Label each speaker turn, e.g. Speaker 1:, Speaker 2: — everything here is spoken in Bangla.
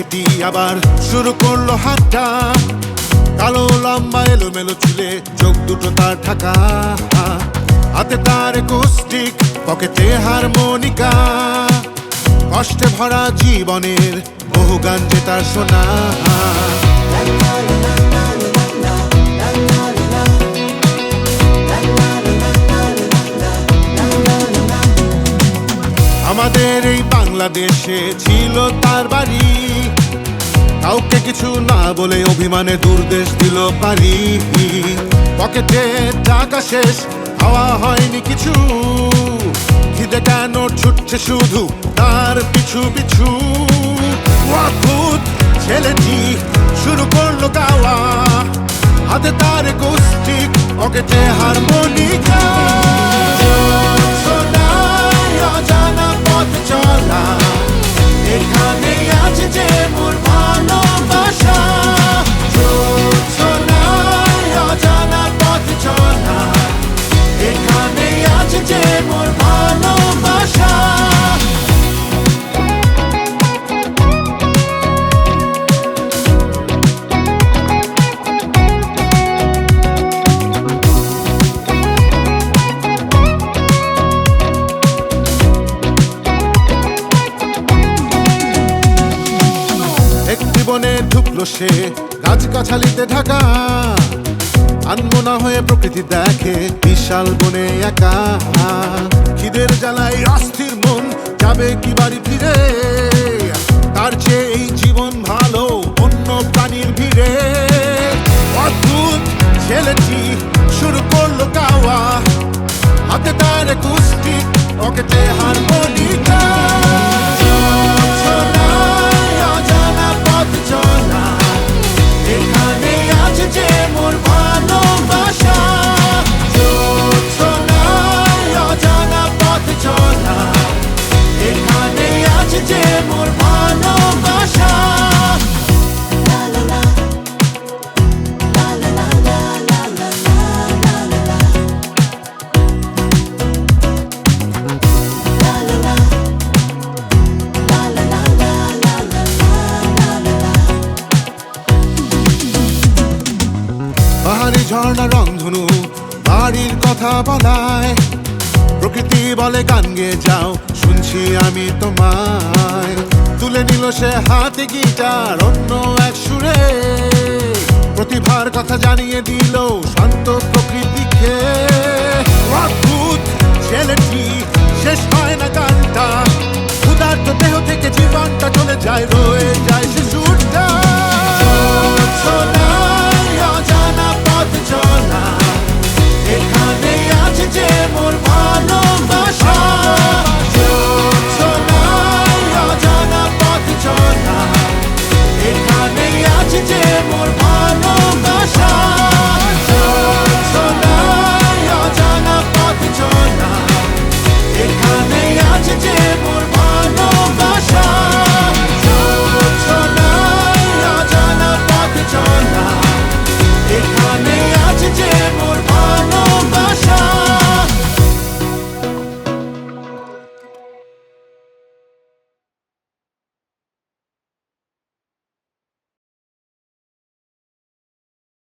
Speaker 1: মেয়েটি আবার শুরু করলো হাতটা, কালো লম্বা এলোমেলো চুলে, চোখ দুটো তার ঢাকা, হাতে তার একুস্টিক, পকেটে হারমোনিকা। কষ্টে ভরা জীবনের বহু গান যে তার শোনা। আমাদের এই বাংলাদেশে ছিল তার বাড়ি, কাউকে কিছু না বলে অভিমানে দূরদেশ দিল পারি। পকেটে টাকা শেষ, খাওয়া হয়নি কিছু, খিদে কেন ছুটছে শুধু তার পিছু পিছু। অদ্ভুত ছেলেটি শুরু করলো গাওয়া, হাতে তার একুস্টিক, পকেটে হারমোনিকা। অজানা পথ চলা, এখানে আছে যে মোর ভালোবাসা। অজানা পথ চলা, এখানে আছে যে মোর ভালোবাসা। জীবনে ঢুকলো সে গাছগাছালিতে ঢাকা, আনমনা হয়ে প্রকৃতি দেখে বিশাল বনে একা। খিদের জ্বালায় অস্থির মন, যাবে কি বাড়ি ফিরে, তার চেয়ে এই জীবন ভালো অন্য প্রাণীর ভিড়ে। অদ্ভুত ছেলেটি শুরু করলো গাওয়া, হাতে তার একুস্টিক, পকেটে হারমোনিকা। এখানে আছে যে মোর ভালোবাসা। অজানা পথ চলা, এখানে আছে যে মোর ভালোবাসা। পাহাড়ি ঝর্ণা রংধনু বাড়ির কথা বলায়, প্রকৃতি বলে গান গেয়ে যাও, শুনছি আমি তোমায়। তুলে নিল সে হাতে গিটার অন্য এক সুরে, প্রতিভার কথা জানিয়ে দিল শান্ত প্রকৃতিকে। অদ্ভুত ছেলেটি, শেষ হয় না গানটা, ক্ষুধার্ত দেহ থেকে জীবনটা চলে যায়, রয়ে যায় সে সুরটা। অজানা পথ চলা, এখানে আছে যে মোর ভালোবাসা। অজানা পথ চলা, এখানে আছে যে মোর ভালোবাসা। অজানা পথ চলা, এখানে আছে যে মোর ভালোবাসা।